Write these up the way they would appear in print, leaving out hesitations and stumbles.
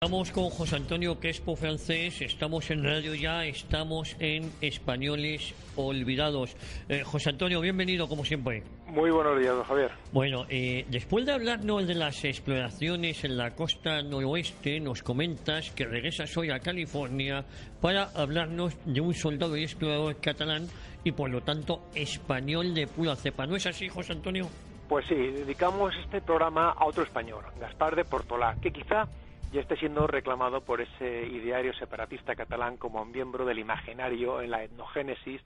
Estamos con José Antonio Crespo Francés, estamos en Radio Ya, estamos en Españoles Olvidados. José Antonio, bienvenido como siempre. Muy buenos días, don Javier. Bueno, después de hablarnos de las exploraciones en la costa noroeste, nos comentas que regresas hoy a California para hablarnos de un soldado y explorador catalán y por lo tanto español de pura cepa. ¿No es así, José Antonio? Pues sí, dedicamos este programa a otro español, Gaspar de Portolà, que quizá ya esté siendo reclamado por ese ideario separatista catalán como miembro del imaginario en la etnogénesis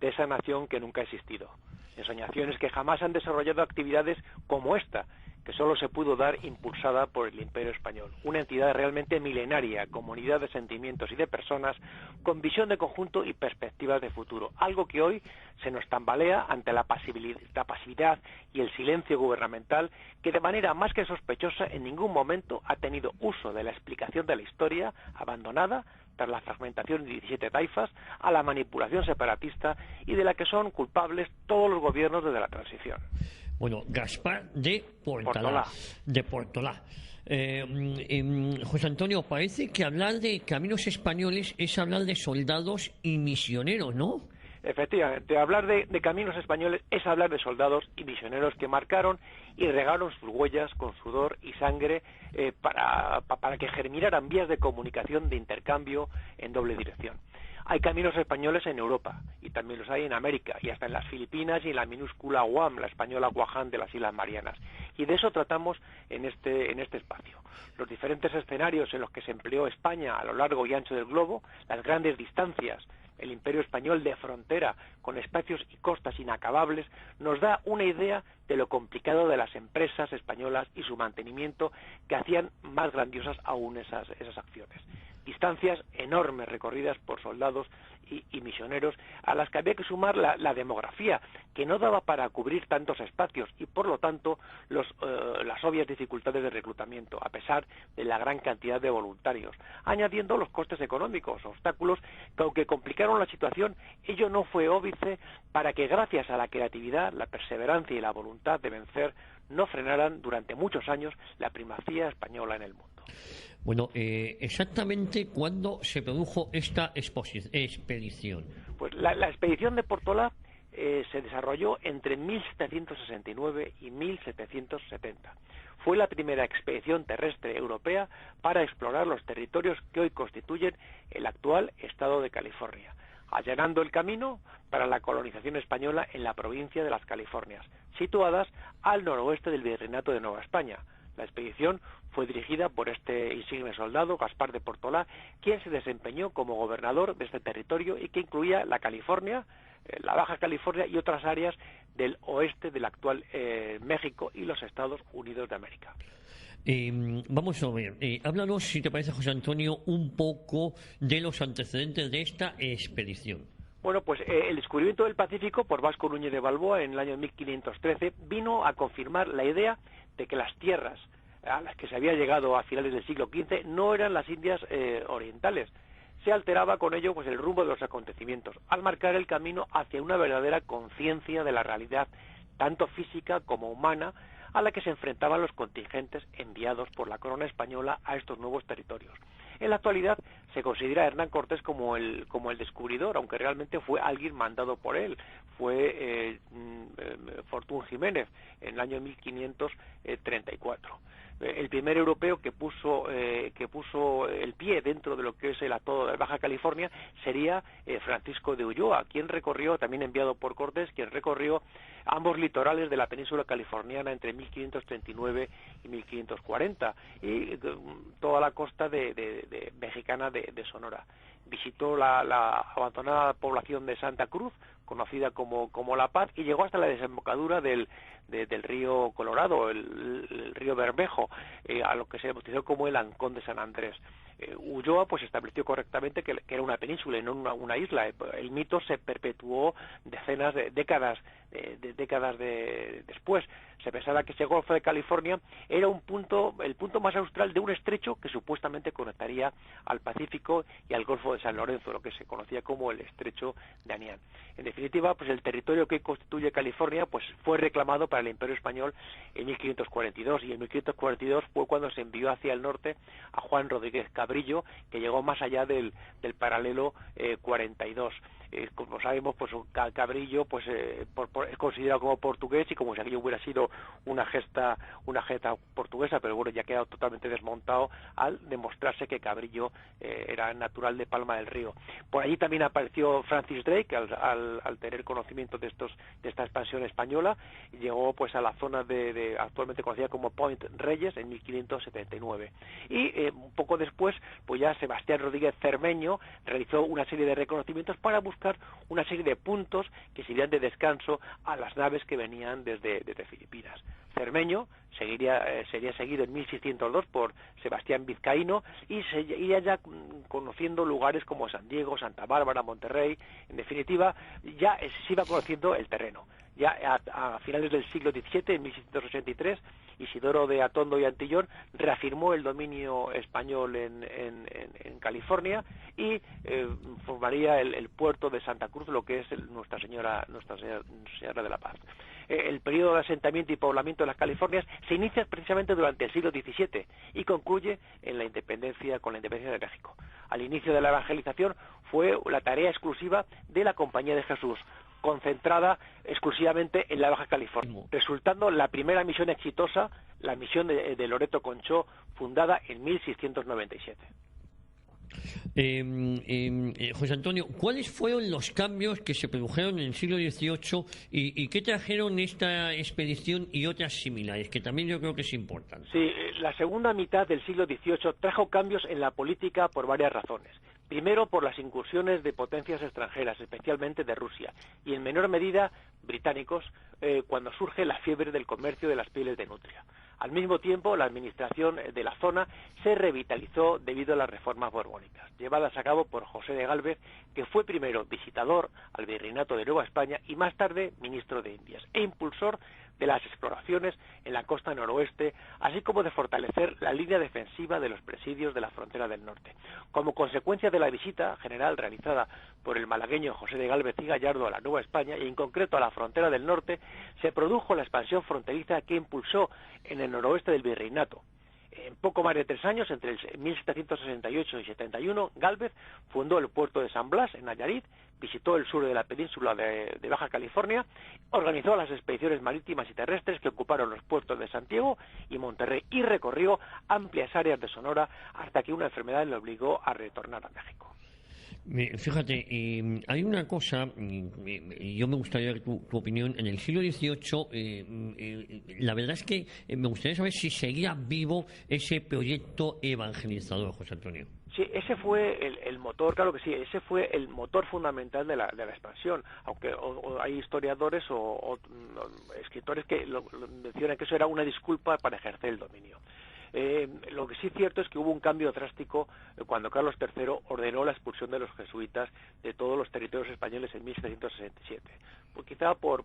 de esa nación que nunca ha existido. Ensoñaciones que jamás han desarrollado actividades como esta, que solo se pudo dar impulsada por el Imperio Español. Una entidad realmente milenaria, comunidad de sentimientos y de personas con visión de conjunto y perspectivas de futuro. Algo que hoy se nos tambalea ante la pasividad y el silencio gubernamental que de manera más que sospechosa en ningún momento ha tenido uso de la explicación de la historia abandonada tras la fragmentación de 17 taifas a la manipulación separatista y de la que son culpables todos los gobiernos desde la transición. Bueno, Gaspar de Portolà. De Portolà. José Antonio, parece que hablar de caminos españoles es hablar de soldados y misioneros, ¿no? Efectivamente, hablar de caminos españoles es hablar de soldados y misioneros que marcaron y regaron sus huellas con sudor y sangre para que germinaran vías de comunicación de intercambio en doble dirección. Hay caminos españoles en Europa y también los hay en América y hasta en las Filipinas y en la minúscula Guam, la española Guaján de las Islas Marianas. Y de eso tratamos en este espacio. Los diferentes escenarios en los que se empleó España a lo largo y ancho del globo, las grandes distancias, el imperio español de frontera con espacios y costas inacabables, nos da una idea de lo complicado de las empresas españolas y su mantenimiento que hacían más grandiosas aún esas acciones. Distancias enormes recorridas por soldados y misioneros a las que había que sumar la demografía, que no daba para cubrir tantos espacios y por lo tanto las obvias dificultades de reclutamiento, a pesar de la gran cantidad de voluntarios, añadiendo los costes económicos, obstáculos que aunque complicaron la situación, ello no fue óbice para que gracias a la creatividad, la perseverancia y la voluntad de vencer no frenaran durante muchos años la primacía española en el mundo. Bueno, exactamente cuándo se produjo esta expedición. Pues la expedición de Portolà se desarrolló entre 1769 y 1770. Fue la primera expedición terrestre europea para explorar los territorios que hoy constituyen el actual estado de California, allanando el camino para la colonización española en la provincia de las Californias, situadas al noroeste del Virreinato de Nueva España. La expedición fue dirigida por este insigne soldado, Gaspar de Portolà, quien se desempeñó como gobernador de este territorio y que incluía la California, la Baja California y otras áreas del oeste del actual México y los Estados Unidos de América. Vamos a ver, háblanos, si te parece, José Antonio, un poco de los antecedentes de esta expedición. Bueno, pues el descubrimiento del Pacífico por Vasco Núñez de Balboa en el año 1513 vino a confirmar la idea de que las tierras a las que se había llegado a finales del siglo XV no eran las Indias orientales. Se alteraba con ello pues el rumbo de los acontecimientos, al marcar el camino hacia una verdadera conciencia de la realidad, tanto física como humana, a la que se enfrentaban los contingentes enviados por la corona española a estos nuevos territorios. En la actualidad se considera a Hernán Cortés como el descubridor, aunque realmente fue alguien mandado por él. Fue Fortún Jiménez en el año 1534. El primer europeo que puso el pie dentro de lo que es el atollo de Baja California sería Francisco de Ulloa, quien recorrió, también enviado por Cortés, quien recorrió ambos litorales de la península californiana entre 1539 y 1540 y toda la costa mexicana de Sonora. Visitó la abandonada población de Santa Cruz, conocida como La Paz, y llegó hasta la desembocadura del río Colorado, el río Bermejo, a lo que se bautizó como el Ancón de San Andrés. Ulloa pues estableció correctamente que era una península y no una isla. El mito se perpetuó decenas de décadas después. Se pensaba que ese Golfo de California era el punto más austral de un estrecho que supuestamente conectaría al Pacífico y al Golfo de San Lorenzo, lo que se conocía como el Estrecho de Anián. En definitiva, definitiva, pues el territorio que constituye California pues fue reclamado para el Imperio Español en 1542, y en 1542 fue cuando se envió hacia el norte a Juan Rodríguez Cabrillo, que llegó más allá del paralelo 42. Como sabemos, pues Cabrillo pues es considerado como portugués, y como si aquello hubiera sido una gesta portuguesa, pero bueno, ya ha quedado totalmente desmontado al demostrarse que Cabrillo era natural de Palma del Río. Por allí también apareció Francis Drake al tener conocimiento de esta expansión española, y llegó pues a la zona de actualmente conocida como Point Reyes en 1579. Y un poco después, pues ya Sebastián Rodríguez Cermeño realizó una serie de reconocimientos para buscar una serie de puntos que sirvieran de descanso a las naves que venían desde Filipinas. Cermeño sería seguido en 1602 por Sebastián Vizcaíno, y se iría ya conociendo lugares como San Diego, Santa Bárbara, Monterrey. En definitiva, ya se iba conociendo el terreno. Ya a finales del siglo XVII, en 1683, Isidoro de Atondo y Antillón reafirmó el dominio español en California, y formaría el puerto de Santa Cruz, lo que es Nuestra Señora de la Paz. El periodo de asentamiento y poblamiento de las Californias se inicia precisamente durante el siglo XVII y concluye con la independencia de México. Al inicio de la evangelización fue la tarea exclusiva de la Compañía de Jesús, concentrada exclusivamente en la Baja California, resultando la primera misión exitosa, la misión de Loreto Conchó, fundada en 1697. José Antonio, ¿cuáles fueron los cambios que se produjeron en el siglo XVIII y qué trajeron esta expedición y otras similares, que también yo creo que es importante? Sí, la segunda mitad del siglo XVIII trajo cambios en la política por varias razones. Primero, por las incursiones de potencias extranjeras, especialmente de Rusia, y en menor medida británicos, cuando surge la fiebre del comercio de las pieles de nutria. Al mismo tiempo, la administración de la zona se revitalizó debido a las reformas borbónicas, llevadas a cabo por José de Gálvez, que fue primero visitador al Virreinato de Nueva España y más tarde ministro de Indias, e impulsor de las exploraciones en la costa noroeste, así como de fortalecer la línea defensiva de los presidios de la frontera del norte. Como consecuencia de la visita general realizada por el malagueño José de Gálvez y Gallardo a la Nueva España, y en concreto a la frontera del norte, se produjo la expansión fronteriza que impulsó en el noroeste del virreinato. En poco más de 3 años, entre 1768 y 71, Gálvez fundó el puerto de San Blas, en Nayarit, visitó el sur de la península de Baja California, organizó las expediciones marítimas y terrestres que ocuparon los puertos de Santiago y Monterrey, y recorrió amplias áreas de Sonora hasta que una enfermedad le obligó a retornar a México. Fíjate, hay una cosa, yo me gustaría ver tu opinión. En el siglo XVIII, la verdad es que me gustaría saber si seguía vivo ese proyecto evangelizador, José Antonio. Sí, ese fue el motor, claro que sí, ese fue el motor fundamental de la expansión, aunque hay historiadores o escritores que mencionan que eso era una disculpa para ejercer el dominio. Lo que sí es cierto es que hubo un cambio drástico cuando Carlos III ordenó la expulsión de los jesuitas de todos los territorios españoles en 1767, pues quizá por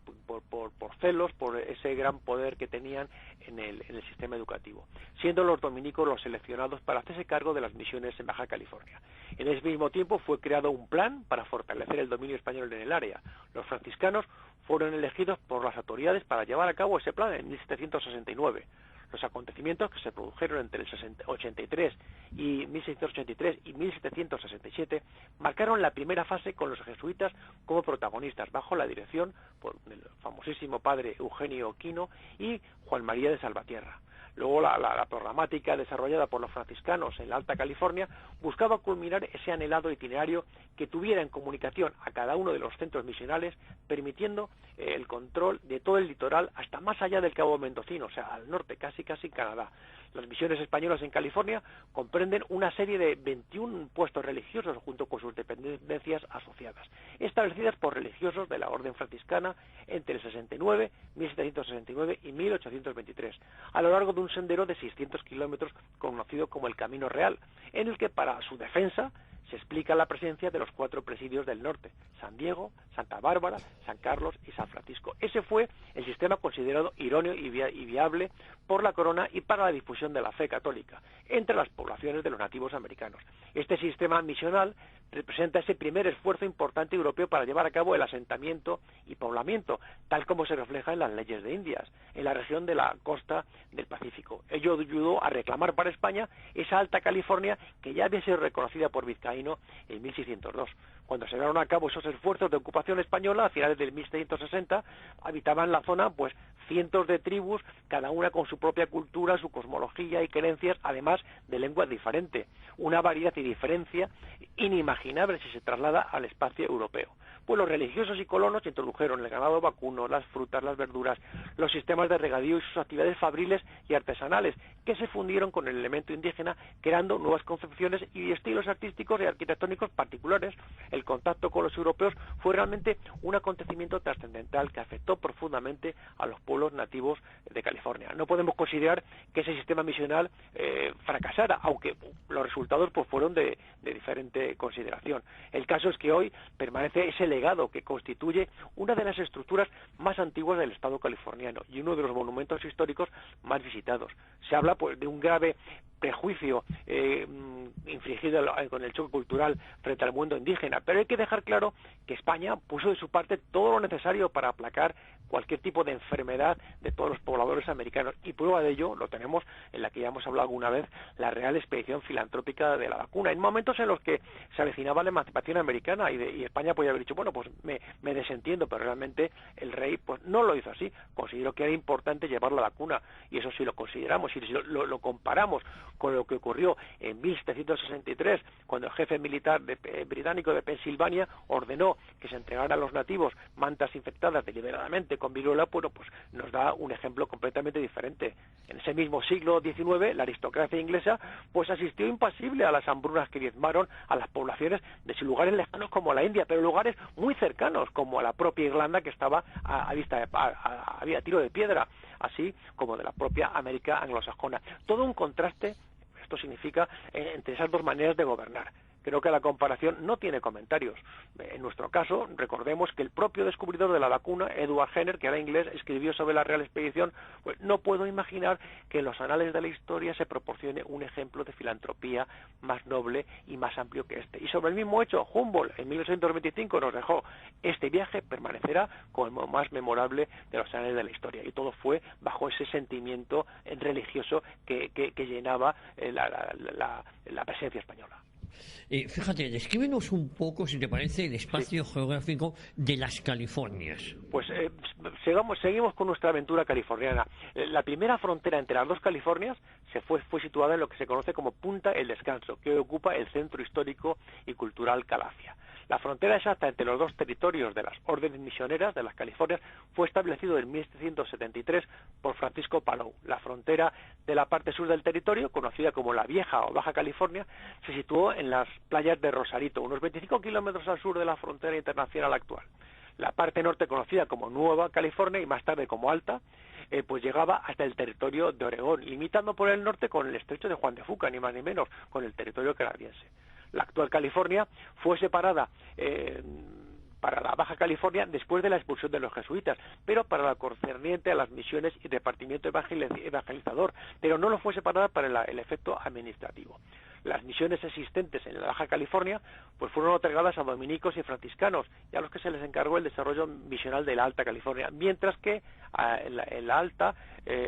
celos, por ese gran poder que tenían en el sistema educativo, siendo los dominicos los seleccionados para hacerse cargo de las misiones en Baja California. En ese mismo tiempo fue creado un plan para fortalecer el dominio español en el área. Los franciscanos fueron elegidos por las autoridades para llevar a cabo ese plan en 1769. Los acontecimientos que se produjeron entre el 1683 y 1767 marcaron la primera fase con los jesuitas como protagonistas, bajo la dirección por el famosísimo padre Eugenio Quino y Juan María de Salvatierra. Luego la programática desarrollada por los franciscanos en la Alta California buscaba culminar ese anhelado itinerario que tuviera en comunicación a cada uno de los centros misionales, permitiendo el control de todo el litoral hasta más allá del Cabo Mendocino, o sea, al norte, casi Canadá. Las misiones españolas en California comprenden una serie de 21 puestos religiosos junto con sus dependencias asociadas, establecidas por religiosos de la Orden Franciscana entre el 1769 y 1823, a lo largo de un sendero de 600 kilómetros conocido como el Camino Real, en el que para su defensa se explica la presencia de los 4 presidios del norte: San Diego, Santa Bárbara, San Carlos y San Francisco. Ese fue el sistema considerado idóneo y viable por la corona y para la difusión de la fe católica entre las poblaciones de los nativos americanos. Este sistema misional representa ese primer esfuerzo importante europeo para llevar a cabo el asentamiento y poblamiento, tal como se refleja en las leyes de Indias, en la región de la costa del Pacífico. Ello ayudó a reclamar para España esa Alta California que ya había sido reconocida por Vizcaíno en 1602. Cuando se llevaron a cabo esos esfuerzos de ocupación española, a finales del 1760, habitaban la zona pues cientos de tribus, cada una con su propia cultura, su cosmología y creencias, además de lengua diferente. Una variedad y diferencia inimaginable si se traslada al espacio europeo. Pues los religiosos y colonos introdujeron el ganado vacuno, las frutas, las verduras, los sistemas de regadío y sus actividades fabriles y artesanales, que se fundieron con el elemento indígena, creando nuevas concepciones y estilos artísticos y arquitectónicos particulares. El contacto con los europeos fue realmente un acontecimiento trascendental que afectó profundamente a los pueblos nativos de California. No podemos considerar que ese sistema misional fracasara, aunque los resultados pues fueron de diferente consideración. El caso es que hoy permanece ese legado que constituye una de las estructuras más antiguas del Estado californiano y uno de los monumentos históricos más visitados. Se habla pues de un grave prejuicio infligido con el choque cultural frente al mundo indígena, pero hay que dejar claro que España puso de su parte todo lo necesario para aplacar cualquier tipo de enfermedad de todos los pobladores americanos, y prueba de ello lo tenemos en la que ya hemos hablado alguna vez, la Real Expedición Filantrópica de la Vacuna, en momentos en los que se avecinaba la emancipación americana y España podía haber dicho, bueno, pues me desentiendo, pero realmente el rey pues no lo hizo así, consideró que era importante llevar la vacuna, y eso sí lo consideramos, y si lo comparamos con lo que ocurrió en 1763, cuando el jefe militar británico de Pensilvania ordenó que se entregaran a los nativos mantas infectadas deliberadamente con viruela, bueno, pues nos da un ejemplo completamente diferente. En ese mismo siglo XIX, la aristocracia inglesa pues asistió impasible a las hambrunas que diezmaron a las poblaciones de lugares lejanos como la India, pero lugares muy cercanos como a la propia Irlanda, que estaba a tiro de piedra, así como de la propia América anglosajona. Todo un contraste, esto significa, entre esas dos maneras de gobernar. Creo que la comparación no tiene comentarios. En nuestro caso, recordemos que el propio descubridor de la vacuna, Edward Jenner, que era inglés, escribió sobre la Real Expedición, pues no puedo imaginar que en los anales de la historia se proporcione un ejemplo de filantropía más noble y más amplio que este. Y sobre el mismo hecho, Humboldt en 1825 nos dejó: este viaje permanecerá como el más memorable de los anales de la historia. Y todo fue bajo ese sentimiento religioso que llenaba la presencia española. Fíjate, descríbenos un poco, si te parece, el espacio geográfico de las Californias. Pues seguimos con nuestra aventura californiana. La primera frontera entre las dos Californias fue situada en lo que se conoce como Punta El Descanso, que ocupa el centro histórico y cultural Calafia. La frontera exacta entre los dos territorios de las órdenes misioneras de las Californias fue establecido en 1773 por Francisco Palou. La frontera de la parte sur del territorio, conocida como la Vieja o Baja California, se situó en las playas de Rosarito, unos 25 kilómetros al sur de la frontera internacional actual. La parte norte, conocida como Nueva California y más tarde como Alta, pues llegaba hasta el territorio de Oregón, limitando por el norte con el estrecho de Juan de Fuca, ni más ni menos, con el territorio canadiense. La actual California fue separada para la Baja California después de la expulsión de los jesuitas, pero para la concerniente a las misiones y repartimiento evangelizador, pero no lo fue separada para el efecto administrativo. Las misiones existentes en la Baja California pues fueron otorgadas a dominicos y franciscanos, y a los que se les encargó el desarrollo misional de la Alta California, mientras que en la Alta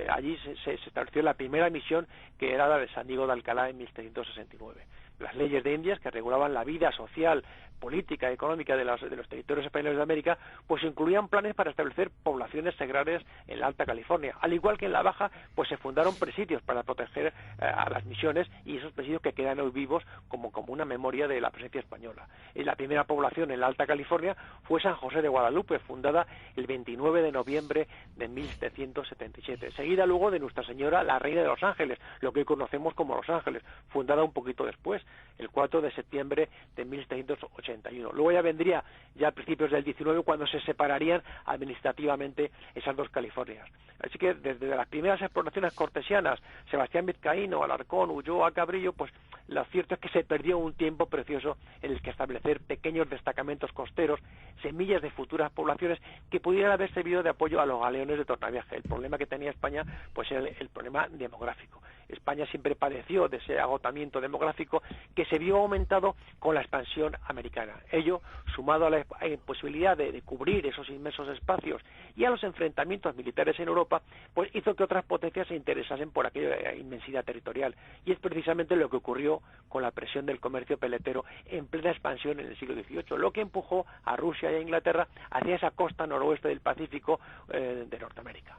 allí se estableció la primera misión, que era la de San Diego de Alcalá en 1769. Las leyes de Indias, que regulaban la vida social, política y económica de los territorios españoles de América, pues incluían planes para establecer poblaciones segrarias en la Alta California. Al igual que en la Baja, pues se fundaron presidios para proteger a las misiones, y esos presidios que quedan hoy vivos como una memoria de la presencia española. Y la primera población en la Alta California fue San José de Guadalupe, fundada el 29 de noviembre de 1777, seguida luego de Nuestra Señora, la Reina de los Ángeles, lo que hoy conocemos como Los Ángeles, fundada un poquito después, el 4 de septiembre de 1781. Luego ya vendría, ya a principios del 19, cuando se separarían administrativamente esas dos Californias. Así que desde las primeras exploraciones cortesianas, Sebastián Vizcaíno, Alarcón, Ulloa, Cabrillo, pues lo cierto es que se perdió un tiempo precioso en el que establecer pequeños destacamentos costeros, semillas de futuras poblaciones que pudieran haber servido de apoyo a los galeones de tornaviaje. El problema que tenía España pues era el problema demográfico. España siempre padeció de ese agotamiento demográfico que se vio aumentado con la expansión americana. Ello, sumado a la imposibilidad de cubrir esos inmensos espacios y a los enfrentamientos militares en Europa, pues hizo que otras potencias se interesasen por aquella inmensidad territorial. Y es precisamente lo que ocurrió con la presión del comercio peletero en plena expansión en el siglo XVIII, lo que empujó a Rusia y a Inglaterra hacia esa costa noroeste del Pacífico de Norteamérica.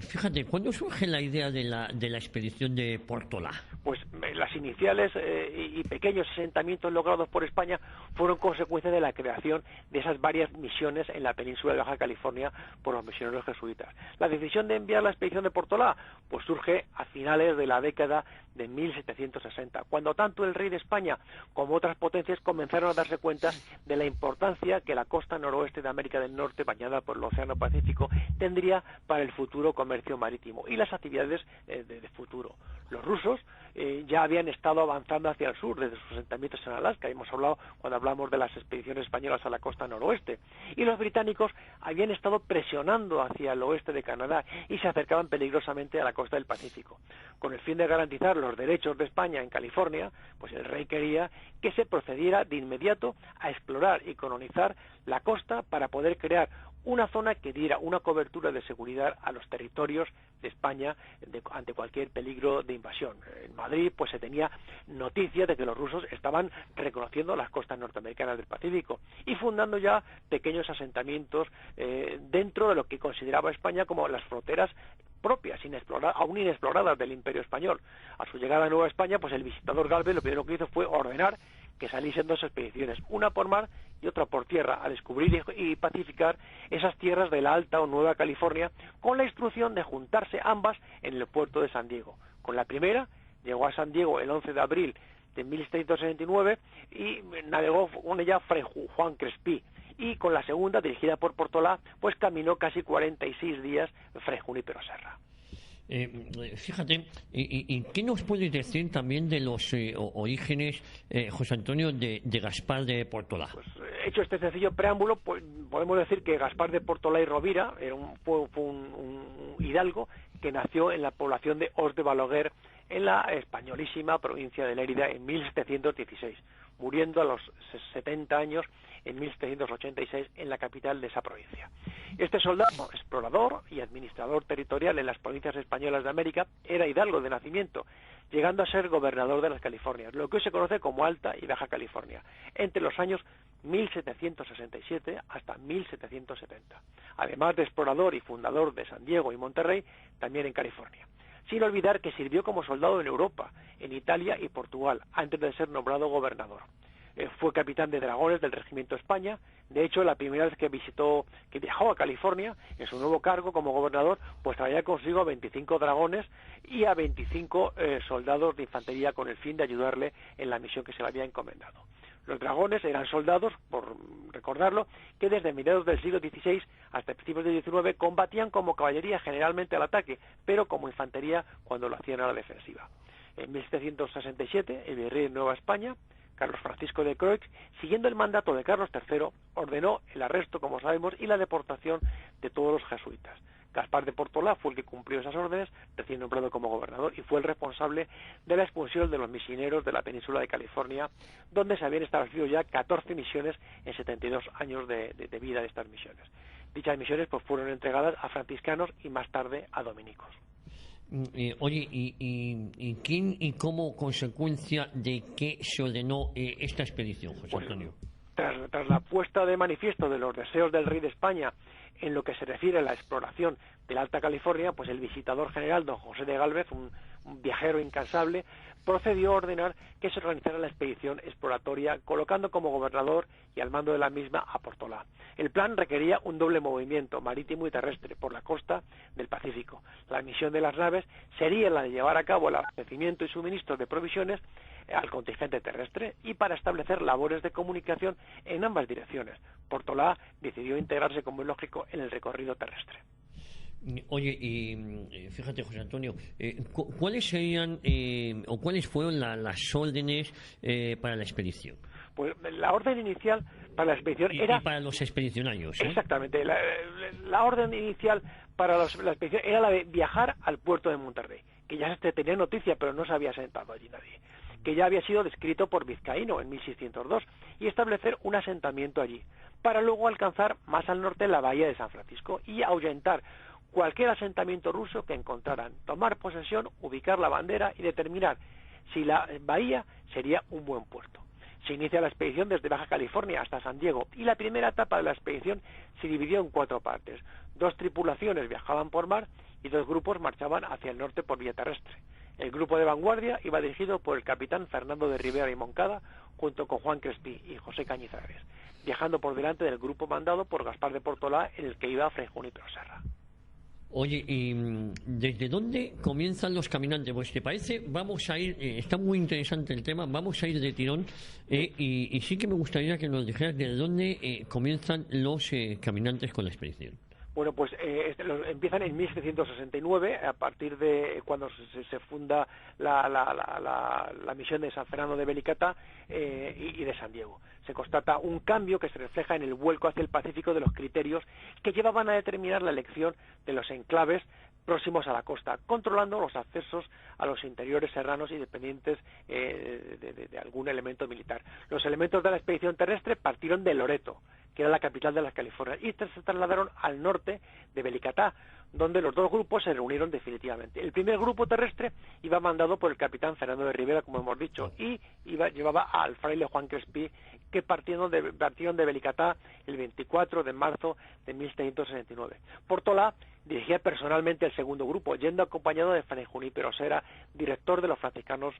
Fíjate, ¿cuándo surge la idea de la expedición de Portola? Pues las iniciales y pequeños asentamientos logrados por España fueron consecuencia de la creación de esas varias misiones en la península de Baja California por los misioneros jesuitas. La decisión de enviar la expedición de Portola pues surge a finales de la década de 1760, cuando tanto el rey de España como otras potencias comenzaron a darse cuenta de la importancia que la costa noroeste de América del Norte, bañada por el Océano Pacífico, tendría para el futuro comercio marítimo y las actividades de futuro. Los rusos ya habían estado avanzando hacia el sur desde sus asentamientos en Alaska, hemos hablado cuando hablamos de las expediciones españolas a la costa noroeste, y los británicos habían estado presionando hacia el oeste de Canadá y se acercaban peligrosamente a la costa del Pacífico. Con el fin de garantizar los derechos de España en California, pues el rey quería que se procediera de inmediato a explorar y colonizar la costa para poder crear una zona que diera una cobertura de seguridad a los territorios de España ante cualquier peligro de invasión. En Madrid pues se tenía noticia de que los rusos estaban reconociendo las costas norteamericanas del Pacífico y fundando ya pequeños asentamientos dentro de lo que consideraba España como las fronteras propias, aún inexploradas del Imperio Español. A su llegada a Nueva España, pues el visitador Gálvez lo primero que hizo fue ordenar que saliesen dos expediciones, una por mar y otra por tierra, a descubrir y pacificar esas tierras de la Alta o Nueva California, con la instrucción de juntarse ambas en el puerto de San Diego. Con la primera, llegó a San Diego el 11 de abril de 1769 y navegó con ella Fray Juan Crespí, y con la segunda, dirigida por Portola, pues caminó casi 46 días Fray Junípero Serra. Fíjate, ¿y qué nos puedes decir también de los orígenes, José Antonio, de Gaspar de Portola? Pues, hecho este sencillo preámbulo, pues, podemos decir que Gaspar de Portola y Rovira fue un hidalgo que nació en la población de Os de Balaguer, en la españolísima provincia de Lérida, en 1716, muriendo a los 70 años en 1786 en la capital de esa provincia. Este soldado, explorador y administrador territorial en las provincias españolas de América, era hidalgo de nacimiento, llegando a ser gobernador de las Californias, lo que hoy se conoce como Alta y Baja California, entre los años 1767 hasta 1770. Además de explorador y fundador de San Diego y Monterrey, también en California. Sin olvidar que sirvió como soldado en Europa, en Italia y Portugal, antes de ser nombrado gobernador. Fue capitán de dragones del Regimiento España. De hecho, la primera vez que viajó a California, en su nuevo cargo como gobernador, pues traía consigo a 25 dragones y a 25 soldados de infantería con el fin de ayudarle en la misión que se le había encomendado. Los dragones eran soldados, por recordarlo, que desde mediados del siglo XVI hasta principios del XIX combatían como caballería generalmente al ataque, pero como infantería cuando lo hacían a la defensiva. En 1767, el virrey de Nueva España, Carlos Francisco de Croix, siguiendo el mandato de Carlos III, ordenó el arresto, como sabemos, y la deportación de todos los jesuitas. Gaspar de Portola fue el que cumplió esas órdenes, recién nombrado como gobernador, y fue el responsable de la expulsión de los misioneros de la península de California, donde se habían establecido ya 14 misiones en 72 años de vida de estas misiones. Dichas misiones pues fueron entregadas a franciscanos y más tarde a dominicos. Oye, ¿y quién y cómo consecuencia de qué se ordenó esta expedición, José Antonio? Tras la puesta de manifiesto de los deseos del rey de España en lo que se refiere a la exploración de la Alta California, pues el visitador general, don José de Gálvez, un viajero incansable, procedió a ordenar que se organizara la expedición exploratoria, colocando como gobernador y al mando de la misma a Portola. El plan requería un doble movimiento marítimo y terrestre por la costa del Pacífico. La misión de las naves sería la de llevar a cabo el abastecimiento y suministro de provisiones al contingente terrestre y para establecer labores de comunicación en ambas direcciones. Portola decidió integrarse, como es lógico, en el recorrido terrestre. Oye, y fíjate, José Antonio, ¿cuáles serían o cuáles fueron las órdenes para la expedición? Pues la orden inicial para la expedición era... Y para los expedicionarios, ¿eh? Exactamente. La orden inicial para la expedición era la de viajar al puerto de Monterrey. que ya se tenía noticia, pero no se había asentado allí nadie, que ya había sido descrito por Vizcaíno en 1602, y establecer un asentamiento allí, para luego alcanzar más al norte la bahía de San Francisco y ahuyentar cualquier asentamiento ruso que encontraran, tomar posesión, ubicar la bandera y determinar si la bahía sería un buen puerto. Se inicia la expedición desde Baja California hasta San Diego, y la primera etapa de la expedición se dividió en 4 partes. 2 tripulaciones viajaban por mar y 2 grupos marchaban hacia el norte por vía terrestre. El grupo de vanguardia iba dirigido por el capitán Fernando de Rivera y Moncada, junto con Juan Crespí y José Cañizares, viajando por delante del grupo mandado por Gaspar de Portolá, en el que iba Fray Junípero Serra. Oye, ¿y desde dónde comienzan los caminantes? Pues te parece, vamos a ir, está muy interesante el tema, vamos a ir de tirón, y sí que me gustaría que nos dijeras desde dónde comienzan los caminantes con la expedición. Bueno, pues empiezan en 1769, a partir de cuando se funda la misión de San Fernando de Belicatá y de San Diego. Se constata un cambio que se refleja en el vuelco hacia el Pacífico de los criterios que llevaban a determinar la elección de los enclaves próximos a la costa, controlando los accesos a los interiores serranos y dependientes de algún elemento militar. Los elementos de la expedición terrestre partieron de Loreto, que era la capital de las Californias, y se trasladaron al norte de Belicatá, donde los 2 grupos se reunieron definitivamente. El primer grupo terrestre iba mandado por el capitán Fernando de Rivera, como hemos dicho, y llevaba al fraile Juan Crespí, que partieron de Belicatá el 24 de marzo de 1769. Portolá dirigía personalmente el segundo grupo, yendo acompañado de Fray Junípero Serra, director de los franciscanos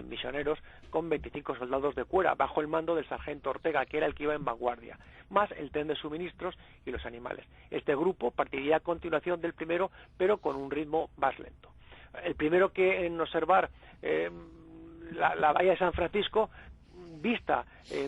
misioneros, con 25 soldados de cuera, bajo el mando del sargento Ortega, que era el que iba en vanguardia, más el tren de suministros y los animales. Este grupo partiría a continuación del primero, pero con un ritmo más lento. El primero que en observar la bahía de San Francisco, vista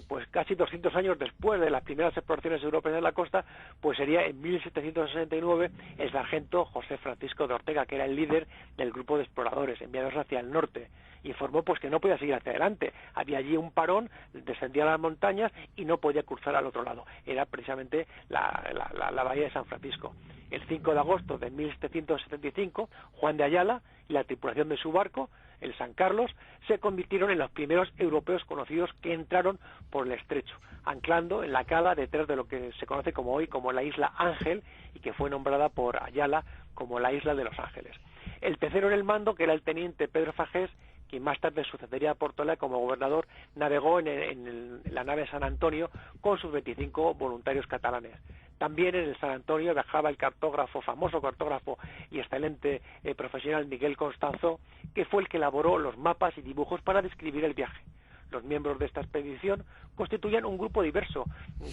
pues casi 200 años después de las primeras exploraciones europeas en la costa, pues sería en 1769 el sargento José Francisco de Ortega, que era el líder del grupo de exploradores enviados hacia el norte. Informó pues que no podía seguir hacia adelante, había allí un parón, descendía las montañas y no podía cruzar al otro lado. Era precisamente la bahía de San Francisco. El 5 de agosto de 1775, Juan de Ayala y la tripulación de su barco, el San Carlos, se convirtieron en los primeros europeos conocidos que entraron por el estrecho, anclando en la cala detrás de lo que se conoce como hoy como la isla Ángel, y que fue nombrada por Ayala como la isla de los Ángeles. El tercero en el mando, que era el teniente Pedro Fagés, quien más tarde sucedería a Portolá como gobernador, navegó en la nave San Antonio con sus 25 voluntarios catalanes. También en el San Antonio viajaba el famoso cartógrafo y excelente profesional Miguel Constanzo, que fue el que elaboró los mapas y dibujos para describir el viaje. Los miembros de esta expedición constituían un grupo diverso,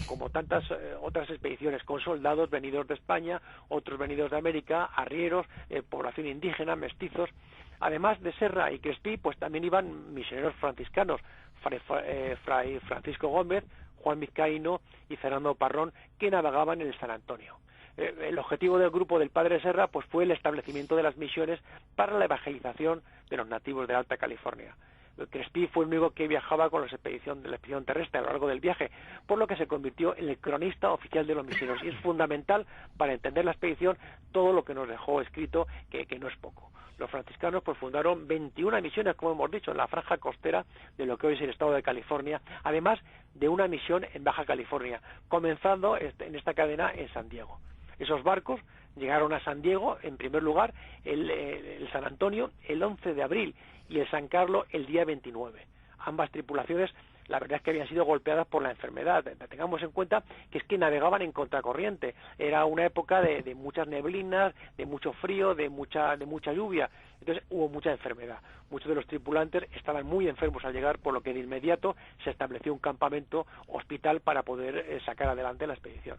como tantas otras expediciones, con soldados venidos de España, otros venidos de América, arrieros, población indígena, mestizos. Además de Serra y Crespí, pues también iban misioneros franciscanos, Fray Francisco Gómez, Juan Vizcaíno y Fernando Parrón, que navegaban en el San Antonio. El objetivo del grupo del padre Serra pues fue el establecimiento de las misiones para la evangelización de los nativos de Alta California. Crespí fue el único que viajaba con la expedición terrestre a lo largo del viaje, por lo que se convirtió en el cronista oficial de los misioneros, y es fundamental para entender la expedición todo lo que nos dejó escrito, que no es poco. Los franciscanos pues fundaron 21 misiones, como hemos dicho, en la franja costera de lo que hoy es el estado de California, además de una misión en Baja California, comenzando en esta cadena en San Diego. Esos barcos llegaron a San Diego, en primer lugar, el San Antonio el 11 de abril y el San Carlos el día 29. Ambas tripulaciones, la verdad es que habían sido golpeadas por la enfermedad. Tengamos en cuenta que es que navegaban en contracorriente. Era una época de muchas neblinas, de mucho frío, de mucha lluvia. Entonces hubo mucha enfermedad. Muchos de los tripulantes estaban muy enfermos al llegar, por lo que de inmediato se estableció un campamento hospital para poder sacar adelante la expedición.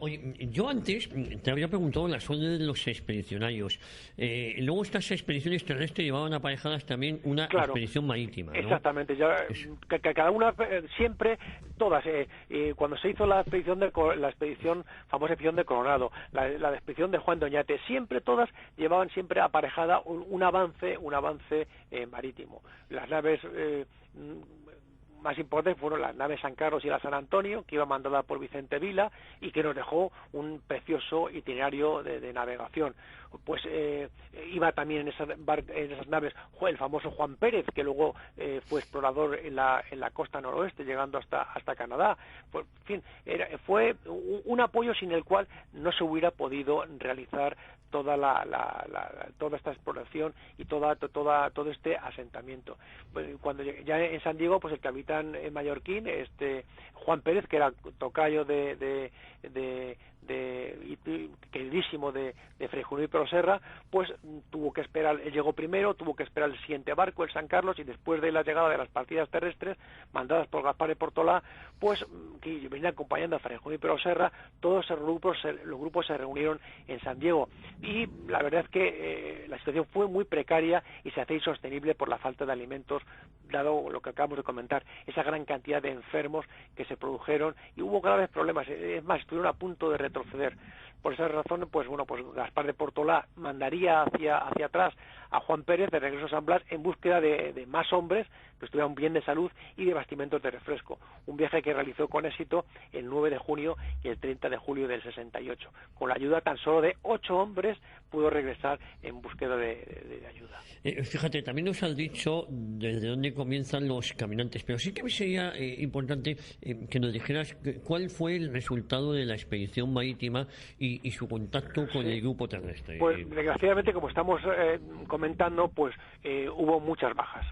Oye, yo antes te había preguntado la zona de los expedicionarios. Luego estas expediciones terrestres llevaban aparejadas también una expedición marítima, ¿no? Exactamente. Que cada una, siempre, todas. Cuando se hizo la famosa expedición de Coronado, la expedición de Juan de Oñate, siempre todas llevaban siempre aparejada un avance marítimo. Las naves más importantes fueron las naves San Carlos y la San Antonio, que iba mandada por Vicente Vila y que nos dejó un precioso itinerario de navegación. Pues iba también en esas naves el famoso Juan Pérez, que luego fue explorador en la costa noroeste, llegando hasta Canadá. Pues, en fin, fue un apoyo sin el cual no se hubiera podido realizar toda esta exploración y todo este asentamiento. Pues, cuando ya en San Diego, pues el capitán mallorquín, Juan Pérez, que era tocayo queridísimo de Fray Junípero Serra, pues tuvo que esperar, él llegó primero, tuvo que esperar el siguiente barco, el San Carlos, y después de la llegada de las partidas terrestres mandadas por Gaspar de Portolá, pues que venía acompañando a Fray Junípero Serra, todos los grupos se reunieron en San Diego, y la verdad es que la situación fue muy precaria y se hacía insostenible por la falta de alimentos, dado lo que acabamos de comentar, esa gran cantidad de enfermos que se produjeron, y hubo graves problemas. Es más, estuvieron a punto de retroceder. Por esa razón, pues Gaspar de Portolá mandaría hacia atrás a Juan Pérez de regreso a San Blas en búsqueda de más hombres que estuvieran bien de salud y de bastimentos de refresco. Un viaje que realizó con éxito el 9 de junio y el 30 de julio del 68. Con la ayuda tan solo de 8 hombres pudo regresar en búsqueda de ayuda. Fíjate, también nos has dicho desde dónde comienzan los caminantes, pero sí que me sería importante que nos dijeras cuál fue el resultado de la expedición marítima y su contacto con el grupo terrestre. Pues desgraciadamente, como estamos comentando, pues hubo muchas bajas.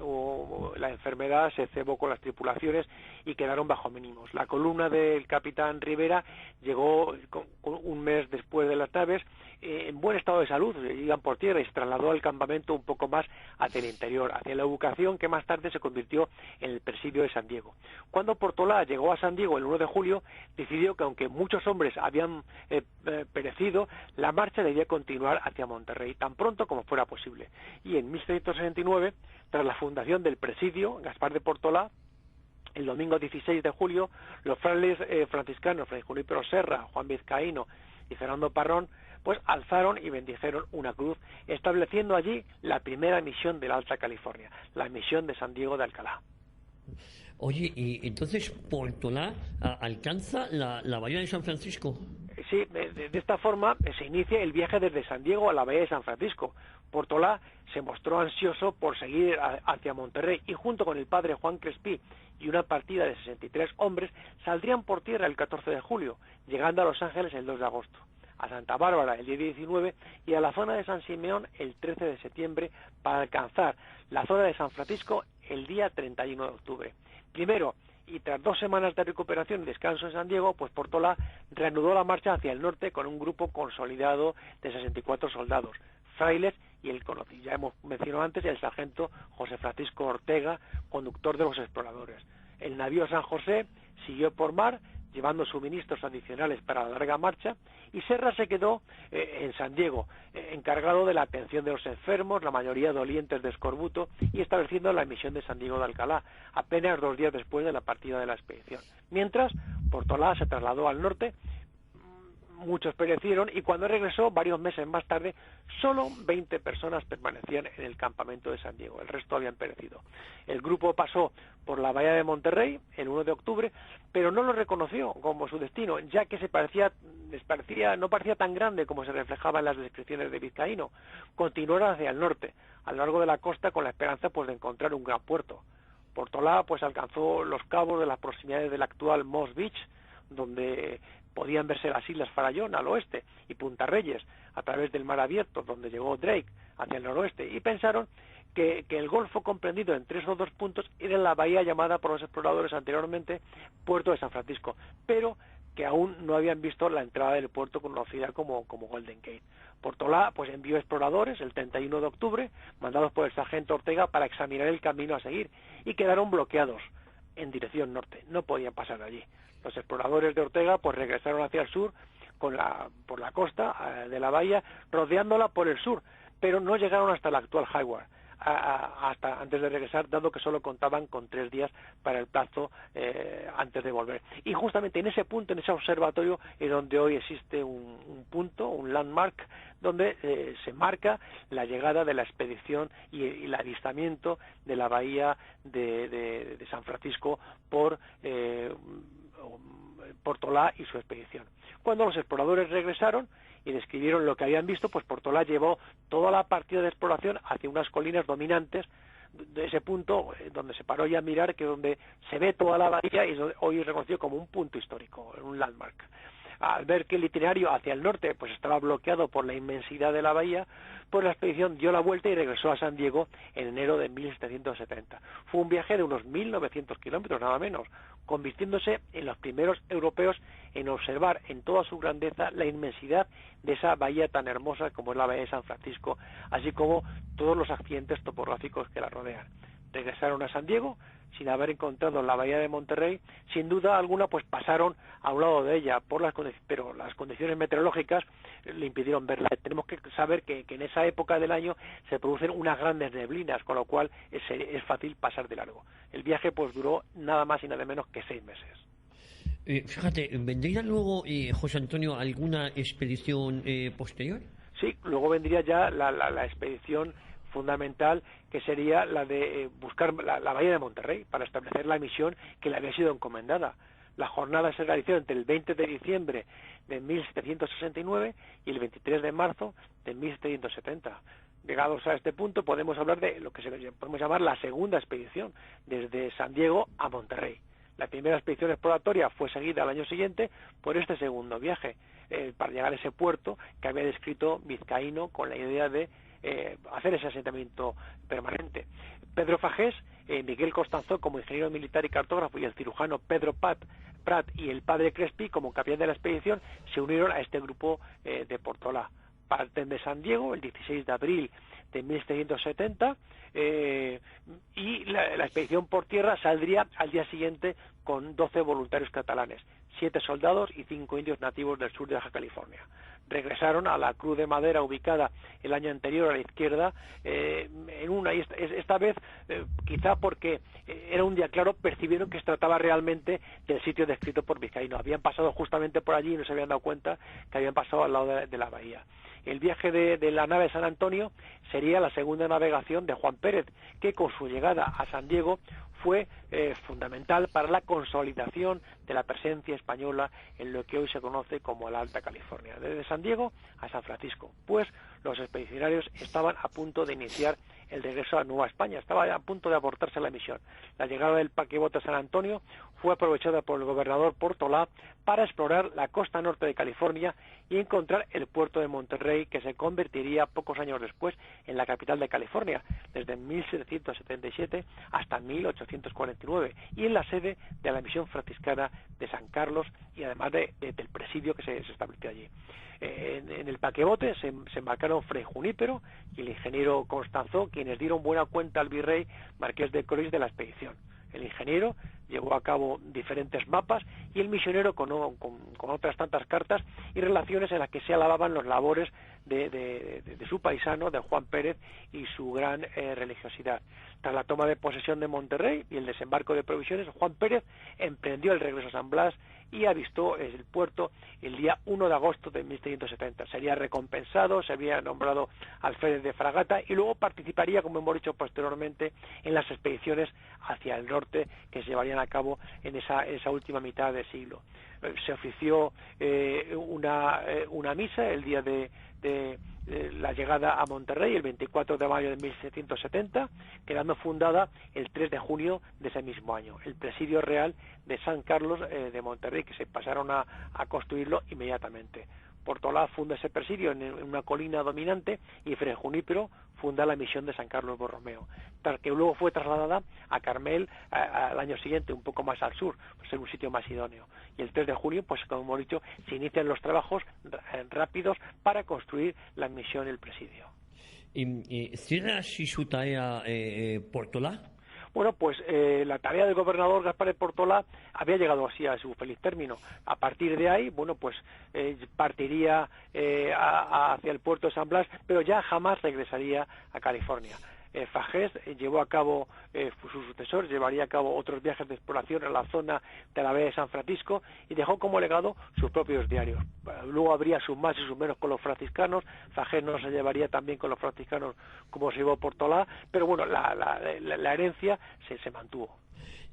La enfermedad se cebó con las tripulaciones y quedaron bajo mínimos. La columna del capitán Rivera llegó un mes después de las naves en buen estado de salud, iban por tierra, y se trasladó al campamento un poco más hacia el interior, hacia la ubicación que más tarde se convirtió en el presidio de San Diego. Cuando Portolá llegó a San Diego el 1 de julio, decidió que aunque muchos hombres habían perecido, la marcha debía continuar hacia Monterrey tan pronto como fuera posible. Y en 1669, tras la fundación del presidio, Gaspar de Portolá, el domingo 16 de julio, los frailes franciscanos, Fray Junípero Serra, Juan Vizcaíno y Fernando Parrón, pues alzaron y bendijeron una cruz, estableciendo allí la primera misión de la Alta California, la misión de San Diego de Alcalá. Oye, y entonces Portolá alcanza la bahía de San Francisco. Sí, de esta forma se inicia el viaje desde San Diego a la bahía de San Francisco. Portolá se mostró ansioso por seguir hacia Monterrey y junto con el padre Juan Crespí y una partida de 63 hombres saldrían por tierra el 14 de julio, llegando a Los Ángeles el 2 de agosto, a Santa Bárbara el día 19 y a la zona de San Simeón el 13 de septiembre para alcanzar la zona de San Francisco el día 31 de octubre. Primero, y tras 2 semanas de recuperación y descanso en San Diego, pues Portolá reanudó la marcha hacia el norte con un grupo consolidado de 64 soldados, frailes y ya hemos mencionado antes, el sargento José Francisco Ortega, conductor de los exploradores. El navío San José siguió por mar, llevando suministros adicionales para la larga marcha, y Serra se quedó en San Diego, encargado de la atención de los enfermos, la mayoría dolientes de escorbuto, y estableciendo la misión de San Diego de Alcalá, apenas 2 días después de la partida de la expedición. Mientras, Portolá se trasladó al norte, muchos perecieron, y cuando regresó, varios meses más tarde, solo 20 personas permanecían en el campamento de San Diego, el resto habían perecido. El grupo pasó por la bahía de Monterrey el 1 de octubre, pero no lo reconoció como su destino, ya que no parecía tan grande como se reflejaba en las descripciones de Vizcaíno. Continuaron hacia el norte, a lo largo de la costa, con la esperanza pues de encontrar un gran puerto. Portolá pues alcanzó los cabos de las proximidades del actual Moss Beach, donde podían verse las Islas Farallón al oeste y Punta Reyes a través del mar abierto, donde llegó Drake hacia el noroeste, y pensaron que el golfo comprendido en 3 o 2 puntos era la bahía llamada por los exploradores anteriormente Puerto de San Francisco, pero que aún no habían visto la entrada del puerto conocida como Golden Gate. Portolá pues envió exploradores el 31 de octubre, mandados por el sargento Ortega para examinar el camino a seguir, y quedaron bloqueados en dirección norte, no podían pasar de allí. Los exploradores de Ortega pues regresaron hacia el sur por la costa de la bahía, rodeándola por el sur, pero no llegaron hasta la actual Hayward. hasta antes de regresar, dado que solo contaban con 3 días para el plazo antes de volver. Y justamente en ese punto, en ese observatorio, es donde hoy existe un punto, un landmark, donde se marca la llegada de la expedición y el avistamiento de la bahía de San Francisco por Portolà y su expedición. Cuando los exploradores regresaron y describieron lo que habían visto, pues Portolà llevó toda la partida de exploración hacia unas colinas dominantes de ese punto donde se paró ya a mirar, que donde se ve toda la bahía y hoy es reconocido como un punto histórico, un landmark. Al ver que el itinerario hacia el norte pues estaba bloqueado por la inmensidad de la bahía, pues la expedición dio la vuelta y regresó a San Diego en enero de 1770. Fue un viaje de unos 1.900 kilómetros, nada menos, convirtiéndose en los primeros europeos en observar en toda su grandeza la inmensidad de esa bahía tan hermosa como es la bahía de San Francisco, así como todos los accidentes topográficos que la rodean. Regresaron a San Diego sin haber encontrado la bahía de Monterrey. Sin duda alguna pues pasaron a un lado de ella, pero las condiciones meteorológicas le impidieron verla. Tenemos que saber que en esa época del año se producen unas grandes neblinas, con lo cual es fácil pasar de largo. El viaje pues duró nada más y nada menos que 6 meses. Fíjate, ¿vendría luego, José Antonio, alguna expedición posterior? Sí, luego vendría ya la expedición fundamental, que sería la de buscar la bahía de Monterrey para establecer la misión que le había sido encomendada. La jornada se realizó entre el 20 de diciembre de 1769 y el 23 de marzo de 1770. Llegados a este punto podemos hablar de lo que podemos llamar la segunda expedición, desde San Diego a Monterrey. La primera expedición exploratoria fue seguida al año siguiente por este segundo viaje, para llegar a ese puerto que había descrito Vizcaíno con la idea de hacer ese asentamiento permanente. Pedro Fagés, Miguel Costanzo como ingeniero militar y cartógrafo, y el cirujano Pedro Prat y el padre Crespi como capitán de la expedición se unieron a este grupo de Portolà. Parten de San Diego el 16 de abril de 1770 y la expedición por tierra saldría al día siguiente con 12 voluntarios catalanes, 7 soldados y 5 indios nativos del sur de Baja California. Regresaron a la cruz de madera ubicada el año anterior a la izquierda, esta vez quizá porque era un día claro, percibieron que se trataba realmente del sitio descrito por Vizcaíno. Habían pasado justamente por allí y no se habían dado cuenta que habían pasado al lado de la bahía. El viaje de la nave San Antonio sería la segunda navegación de Juan Pérez, que con su llegada a San Diego fue fundamental para la consolidación de la presencia española en lo que hoy se conoce como la Alta California, desde San Diego a San Francisco, pues los expedicionarios estaban a punto de iniciar el regreso a Nueva España, estaba a punto de abortarse la misión. La llegada del paquebote San Antonio fue aprovechada por el gobernador Portolà para explorar la costa norte de California y encontrar el puerto de Monterrey, que se convertiría pocos años después en la capital de California, desde 1777 hasta 1849, y en la sede de la misión franciscana de San Carlos, y además del presidio que se estableció allí. En el paquebote se embarcaron Fray Junípero y el ingeniero Constanzó, quienes dieron buena cuenta al virrey Marqués de Croix de la expedición. El ingeniero llevó a cabo diferentes mapas y el misionero con otras tantas cartas y relaciones en las que se alababan los labores de su paisano, de Juan Pérez, y su gran religiosidad. Tras la toma de posesión de Monterrey y el desembarco de provisiones, Juan Pérez emprendió el regreso a San Blas y avistó el puerto el día 1 de agosto de 1770. Sería recompensado, se había nombrado alférez de fragata y luego participaría, como hemos dicho posteriormente, en las expediciones hacia el norte que se llevarían a cabo en esa última mitad del siglo. Se ofició una misa el día de la llegada a Monterrey, el 24 de mayo de 1770, quedando fundada el 3 de junio de ese mismo año, el presidio real de San Carlos de Monterrey, que se pasaron a construirlo inmediatamente. Portolà funda ese presidio en una colina dominante y Fray Junípero funda la misión de San Carlos Borromeo, tal que luego fue trasladada a Carmel al año siguiente, un poco más al sur, por ser un sitio más idóneo. Y el 3 de junio, pues como hemos dicho, se inician los trabajos rápidos para construir la misión y el presidio. ¿Cierra así su tarea Portolà? Bueno, pues la tarea del gobernador Gaspar de Portolà había llegado así a su feliz término. A partir de ahí, bueno, pues partiría hacia el puerto de San Blas, pero ya jamás regresaría a California. Fagés llevó a cabo, su sucesor llevaría a cabo otros viajes de exploración a la zona de la bahía de San Francisco y dejó como legado sus propios diarios. Luego habría sus más y sus menos con los franciscanos. Fagés no se llevaría también con los franciscanos como se llevó Portolà, pero bueno, la herencia se mantuvo.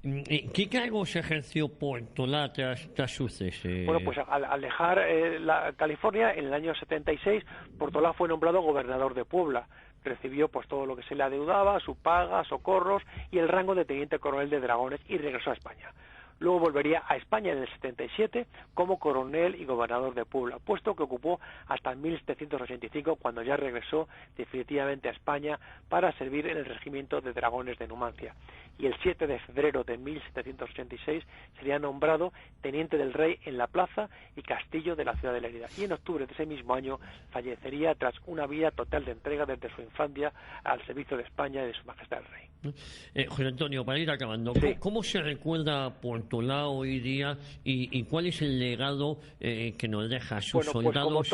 ¿Qué cargos ejerció Portolà tras su cese? Bueno, pues al dejar la California en el año 76, Portolà fue nombrado gobernador de Puebla. Recibió pues todo lo que se le adeudaba, su paga, socorros y el rango de teniente coronel de dragones y regresó a España. Luego volvería a España en el 77 como coronel y gobernador de Puebla, puesto que ocupó hasta 1785, cuando ya regresó definitivamente a España para servir en el regimiento de dragones de Numancia. Y el 7 de febrero de 1786 sería nombrado teniente del rey en la plaza y castillo de la ciudad de Lérida. Y en octubre de ese mismo año fallecería tras una vida total de entrega desde su infancia al servicio de España y de su majestad el rey. José Antonio, para ir acabando, sí. ¿Cómo se recuerda Portolà hoy día y cuál es el legado que nos deja a sus soldados?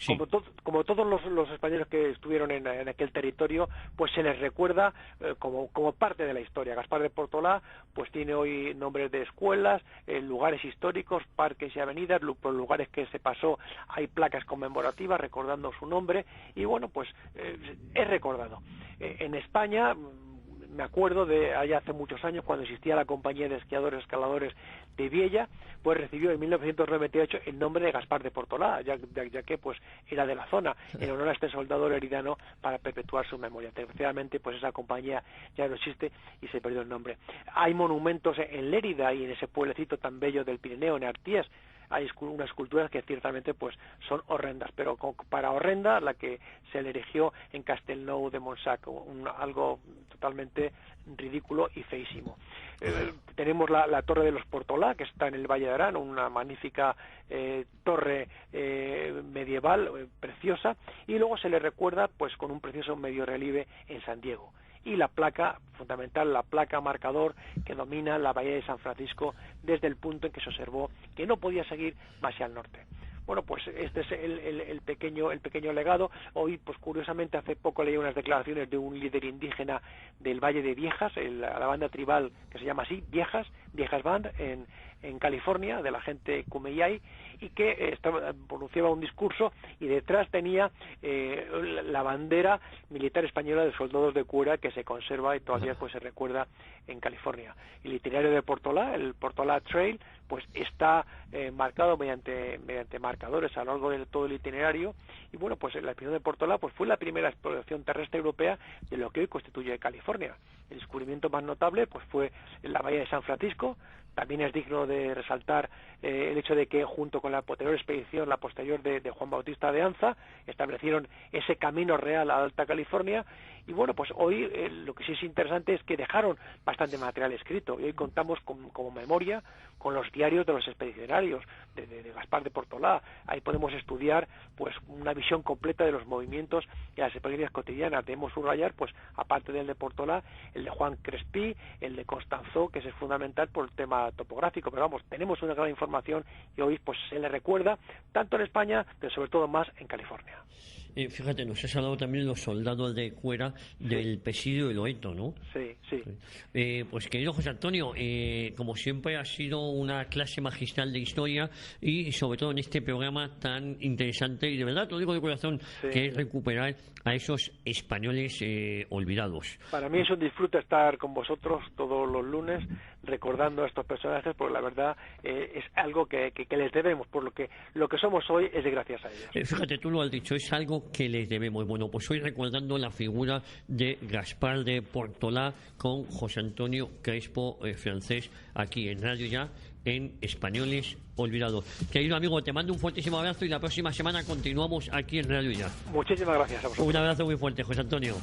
Pues como todos los españoles que estuvieron en aquel territorio, pues se les recuerda como parte de la historia. Gaspar de Portolà pues tiene hoy nombres de escuelas, lugares históricos, parques y avenidas, por lugares que se pasó hay placas conmemorativas recordando su nombre y bueno, pues es recordado. En España, me acuerdo de allá hace muchos años cuando existía la compañía de escaladores de Viella, pues recibió en 1998 el nombre de Gaspar de Portolà, ya que pues era de la zona, en honor a este soldado leridano para perpetuar su memoria. Desgraciadamente pues esa compañía ya no existe y se perdió el nombre. Hay monumentos en Lérida y en ese pueblecito tan bello del Pirineo, en Arties, hay unas esculturas que ciertamente pues son horrendas, pero para horrenda la que se le erigió en Castelnou de Montsac, algo totalmente ridículo y feísimo. Tenemos la Torre de los Portolà, que está en el Valle de Arán, una magnífica torre medieval preciosa, y luego se le recuerda pues con un precioso medio relieve en San Diego. Y la placa fundamental, la placa marcador que domina la bahía de San Francisco desde el punto en que se observó que no podía seguir más hacia el norte. Bueno, pues este es el pequeño legado. Hoy, pues curiosamente, hace poco leí unas declaraciones de un líder indígena del Valle de Viejas, la banda tribal que se llama así, Viejas Band, en California, de la gente Kumeyaay, y que pronunciaba un discurso y detrás tenía la bandera militar española de soldados de cuera que se conserva y todavía pues se recuerda en California. El itinerario de Portolà, el Portolà Trail, pues está marcado mediante marcadores a lo largo de todo el itinerario y bueno, pues la expedición de Portolà pues fue la primera exploración terrestre europea de lo que hoy constituye California. El descubrimiento más notable pues fue en la bahía de San Francisco. También es digno de resaltar el hecho de que junto con la posterior expedición, la posterior de Juan Bautista de Anza, establecieron ese camino real a Alta California y bueno, pues hoy lo que sí es interesante es que dejaron bastante material escrito y hoy contamos como memoria con los diarios de los expedicionarios de Gaspar de Portolà. Ahí podemos estudiar pues una visión completa de los movimientos y las experiencias cotidianas. Debemos subrayar pues aparte del de Portolà, el de Juan Crespí, el de Constanzó, que es fundamental por el tema topográfico, pero vamos, tenemos una gran información y hoy pues se le recuerda tanto en España, pero sobre todo más en California. Fíjate, nos has hablado también de los soldados de cuera del Presidio de Loreto, ¿no? Sí. Pues querido José Antonio, como siempre ha sido una clase magistral de historia y sobre todo en este programa tan interesante y de verdad, te lo digo de corazón, que es recuperar a esos españoles olvidados. Para mí es un disfrute estar con vosotros todos los lunes recordando a estos personajes, porque la verdad es algo que les debemos, por lo que somos hoy es de gracias a ellos. Fíjate, tú lo has dicho, es algo que les debemos. Bueno, pues hoy recordando la figura de Gaspar de Portolà con José Antonio Crespo, francés, aquí en Radio Ya, en Españoles Olvidados. Querido amigo, te mando un fuertísimo abrazo y la próxima semana continuamos aquí en Radio Ya. Muchísimas gracias a vosotros. Un abrazo muy fuerte, José Antonio.